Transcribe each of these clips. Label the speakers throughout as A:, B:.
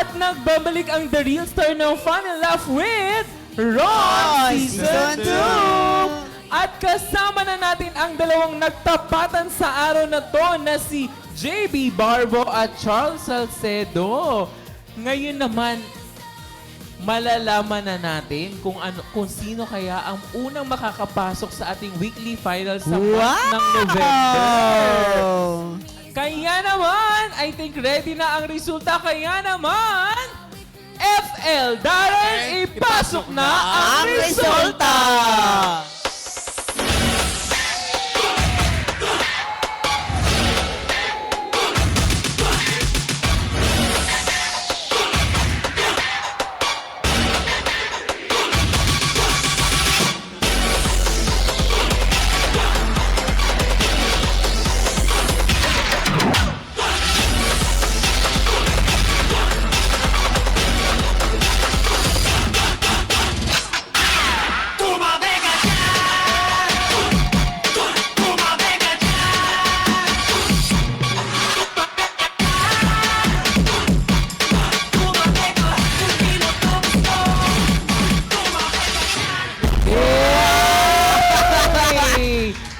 A: At nagbabalik ang The Real Star ng Fun and Laugh with Ron Season 2! At kasama na natin ang dalawang nagtapatan sa araw na to na si JB Barbo at Charles Salcedo. Ngayon naman, malalaman na natin kung sino kaya ang unang makakapasok sa ating weekly finals sa month ng November. Kaya naman, I think ready na ang resulta. Kaya naman, FL Darren, ipasok na ang resulta!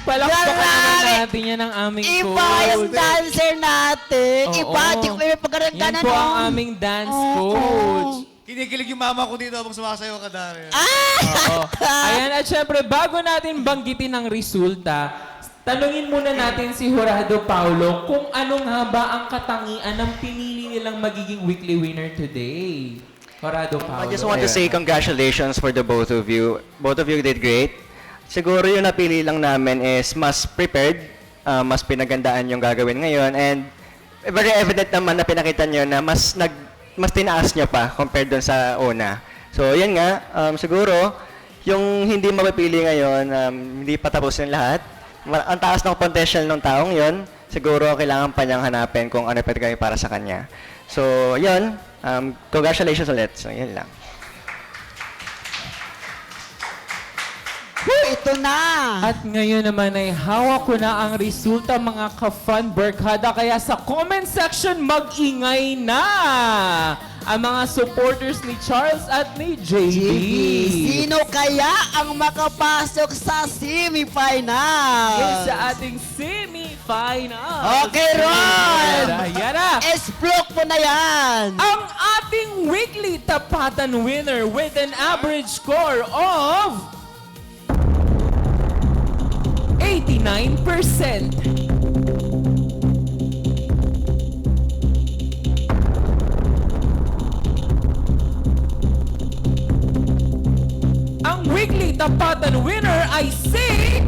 A: Palakpakan natin yan ang aming coach.
B: Iba yung dancer natin.
A: Oo.
B: Iba, di ko may pagkaragdanan.
A: Yan po ang aming dance coach.
C: Kinikilig yung mama ko dito habang sumasayaw ka, Darren.
A: Oo. Ayan, at syempre, bago natin banggitin ang resulta, tanungin muna natin si Jurado Paulo kung ano nga ba ang katangian ng pinili nilang magiging weekly winner today. Jurado Paulo.
D: I just want to say congratulations for the both of you. Both of you did great. Siguro yung napili lang namin is mas prepared, mas pinagandaan yung gagawin ngayon, and very evident naman na pinakita nyo na mas tinaas nyo pa compared dun sa una. So, yan nga, siguro, yung hindi mapipili ngayon, hindi pa tapos yung lahat. Ang taas ng potential ng taong yon, siguro kailangan pa niyang hanapin kung ano pwede gawin para sa kanya. So, yun, congratulations ulit. So, yan lang.
B: Ito na.
A: At ngayon naman ay hawak ko na ang resulta, mga ka-fun barkada. Kaya sa comment section, mag-ingay na ang mga supporters ni Charles at ni JB.
B: Sino kaya ang makapasok sa semifinal?
A: Yes, sa ating semifinal.
B: Okay, Ron!
A: Yan na.
B: S-block mo na yan.
A: Ang ating weekly tapatan winner with an average score of 89%. Ang weekly tapatan winner ay si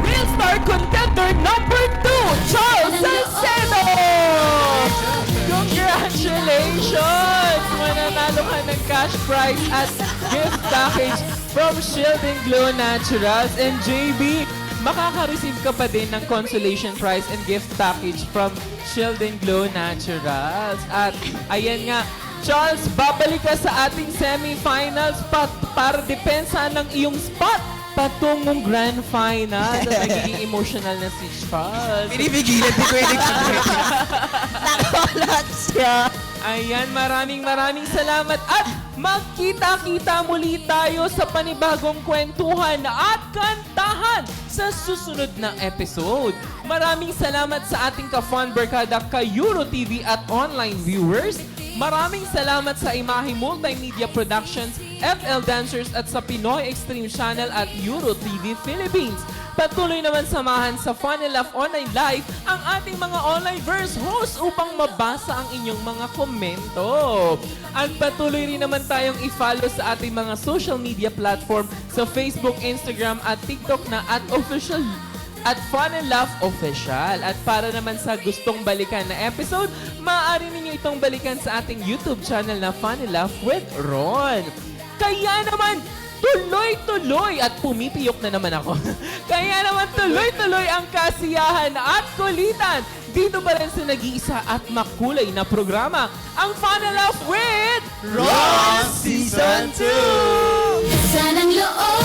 A: Real Star Contender number 2, Charles Salcedo! Congratulations! Mananalo ka ng cash prize at gift package from Shield and Glow Naturals. And JB, makaka-receive ka pa din ng consolation prize and gift package from Shield and Glow Naturals. At ayan nga, Charles, babalik ka sa ating semifinals para depensa ng iyong spot patungong grand final. Nagiging emotional na si Charles.
C: Pinipigilan, di ko
B: Nakulat siya.
A: Ayan, maraming salamat at magkita-kita muli tayo sa panibagong kwentuhan at kantahan sa susunod na episode. Maraming salamat sa ating ka-fun barkada, ka-Euro TV at online viewers. Maraming salamat sa Imahe Multimedia Productions, FL Dancers at sa Pinoy Extreme Channel at Euro TV Philippines. Patuloy naman samahan sa Fun and Laugh Online Live ang ating mga online verse hosts upang mabasa ang inyong mga komento. At patuloy rin naman tayong i-follow sa ating mga social media platform sa Facebook, Instagram at TikTok na @official at Fun and Laugh Official. At para naman sa gustong balikan na episode, maaari ninyo itong balikan sa ating YouTube channel na Fun and Laugh with Ron. Kaya naman, tuloy-tuloy at pumipiyok na naman ako. Kaya naman tuloy-tuloy ang kasiyahan at kulitan dito pa rin sa nag-iisa at makulay na programa, ang Fun and Laugh with
C: Ron Season 2!
E: Sanang loob